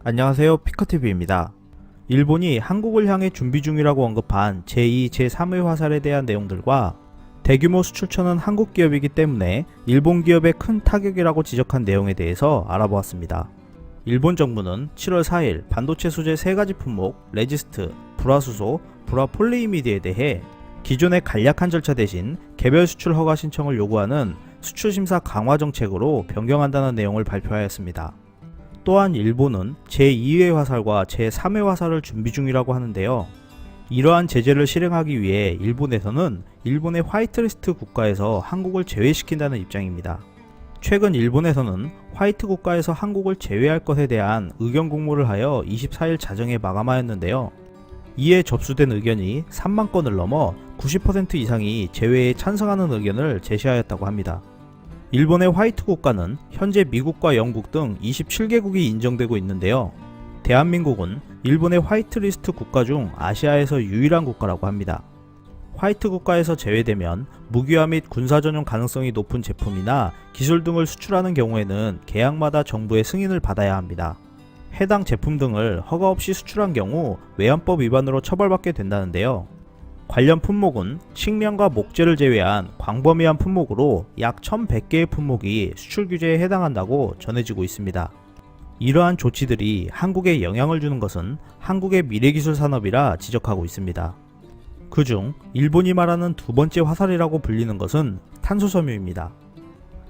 안녕하세요, 피커TV입니다. 일본이 한국을 향해 준비 중이라고 언급한 제2, 제3의 화살에 대한 내용들과 대규모 수출처는 한국 기업이기 때문에 일본 기업의 큰 타격이라고 지적한 내용에 대해서 알아보았습니다. 일본 정부는 7월 4일 반도체 소재 3가지 품목 레지스트, 불화수소, 불화폴리이미드에 대해 기존의 간략한 절차 대신 개별 수출 허가 신청을 요구하는 수출 심사 강화 정책으로 변경한다는 내용을 발표하였습니다. 또한 일본은 제2의 화살과 제3의 화살을 준비 중이라고 하는데요. 이러한 제재를 실행하기 위해 일본에서는 일본의 화이트리스트 국가에서 한국을 제외시킨다는 입장입니다. 최근 일본에서는 화이트 국가에서 한국을 제외할 것에 대한 의견 공모를 하여 24일 자정에 마감하였는데요. 이에 접수된 의견이 3만 건을 넘어 90% 이상이 제외에 찬성하는 의견을 제시하였다고 합니다. 일본의 화이트 국가는 현재 미국과 영국 등 27개국이 인정되고 있는데요. 대한민국은 일본의 화이트리스트 국가 중 아시아에서 유일한 국가라고 합니다. 화이트 국가에서 제외되면 무기화 및 군사 전용 가능성이 높은 제품이나 기술 등을 수출하는 경우에는 계약마다 정부의 승인을 받아야 합니다. 해당 제품 등을 허가 없이 수출한 경우 외환법 위반으로 처벌받게 된다는데요. 관련 품목은 식량과 목재를 제외한 광범위한 품목으로 약 1100개의 품목이 수출 규제에 해당한다고 전해지고 있습니다. 이러한 조치들이 한국에 영향을 주는 것은 한국의 미래기술 산업이라 지적하고 있습니다. 그중 일본이 말하는 두 번째 화살이라고 불리는 것은 탄소섬유입니다.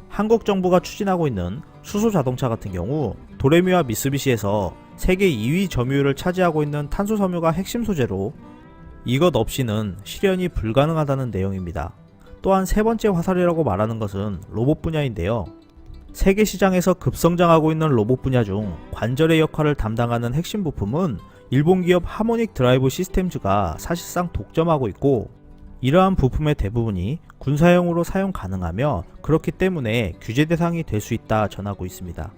한국 정부가 추진하고 있는 수소자동차 같은 경우 도레미와 미쓰비시에서 세계 2위 점유율을 차지하고 있는 탄소섬유가 핵심 소재로 이것 없이는 실현이 불가능하다는 내용입니다. 또한 세 번째 화살이라고 말하는 것은 로봇 분야인데요. 세계 시장에서 급성장하고 있는 로봇 분야 중 관절의 역할을 담당하는 핵심 부품은 일본 기업 하모닉 드라이브 시스템즈가 사실상 독점하고 있고, 이러한 부품의 대부분이 군사용으로 사용 가능하며 그렇기 때문에 규제 대상이 될 수 있다 전하고 있습니다.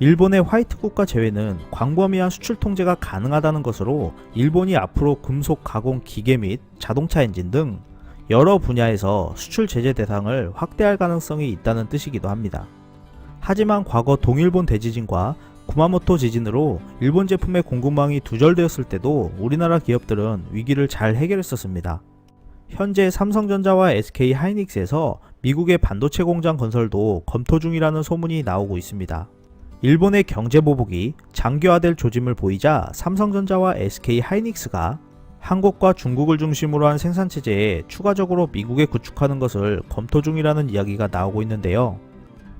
일본의 화이트 국가 제외는 광범위한 수출 통제가 가능하다는 것으로 일본이 앞으로 금속 가공 기계 및 자동차 엔진 등 여러 분야에서 수출 제재 대상을 확대할 가능성이 있다는 뜻이기도 합니다. 하지만 과거 동일본 대지진과 구마모토 지진으로 일본 제품의 공급망이 두절되었을 때도 우리나라 기업들은 위기를 잘 해결했었습니다. 현재 삼성전자와 SK 하이닉스에서 미국의 반도체 공장 건설도 검토 중이라는 소문이 나오고 있습니다. 일본의 경제보복이 장기화될 조짐을 보이자 삼성전자와 SK 하이닉스가 한국과 중국을 중심으로 한 생산체제에 추가적으로 미국에 구축하는 것을 검토 중이라는 이야기가 나오고 있는데요.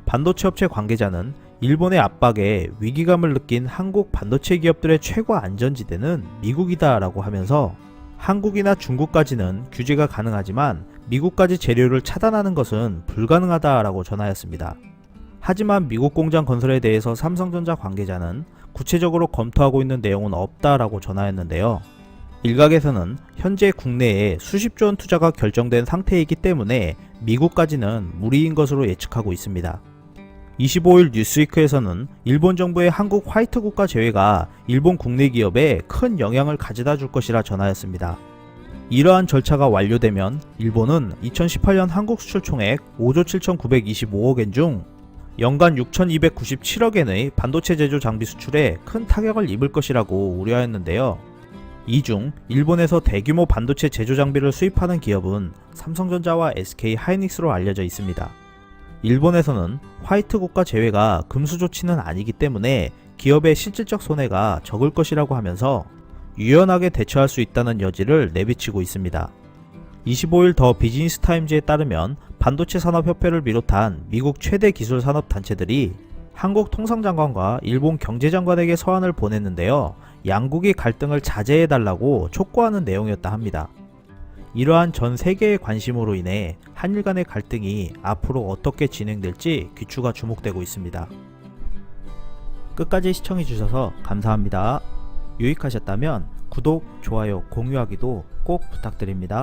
반도체 업체 관계자는 일본의 압박에 위기감을 느낀 한국 반도체 기업들의 최고 안전지대는 미국이다 라고 하면서 한국이나 중국까지는 규제가 가능하지만 미국까지 재료를 차단하는 것은 불가능하다 라고 전하였습니다. 하지만 미국 공장 건설에 대해서 삼성전자 관계자는 구체적으로 검토하고 있는 내용은 없다라고 전하였는데요. 일각에서는 현재 국내에 수십조 원 투자가 결정된 상태이기 때문에 미국까지는 무리인 것으로 예측하고 있습니다. 25일 뉴스위크에서는 일본 정부의 한국 화이트 국가 제외가 일본 국내 기업에 큰 영향을 가져다 줄 것이라 전하였습니다. 이러한 절차가 완료되면 일본은 2018년 한국 수출 총액 5조 7,925억엔 중 연간 6,297억엔의 반도체 제조 장비 수출에 큰 타격을 입을 것이라고 우려하였는데요. 이 중 일본에서 대규모 반도체 제조 장비를 수입하는 기업은 삼성전자와 SK 하이닉스로 알려져 있습니다. 일본에서는 화이트 국가 제외가 금수 조치는 아니기 때문에 기업의 실질적 손해가 적을 것이라고 하면서 유연하게 대처할 수 있다는 여지를 내비치고 있습니다. 25일 더 비즈니스 타임즈에 따르면 반도체 산업협회를 비롯한 미국 최대 기술 산업 단체들이 한국 통상장관과 일본 경제장관에게 서한을 보냈는데요. 양국이 갈등을 자제해달라고 촉구하는 내용이었다 합니다. 이러한 전 세계의 관심으로 인해 한일 간의 갈등이 앞으로 어떻게 진행될지 귀추가 주목되고 있습니다. 끝까지 시청해주셔서 감사합니다. 유익하셨다면 구독, 좋아요, 공유하기도 꼭 부탁드립니다.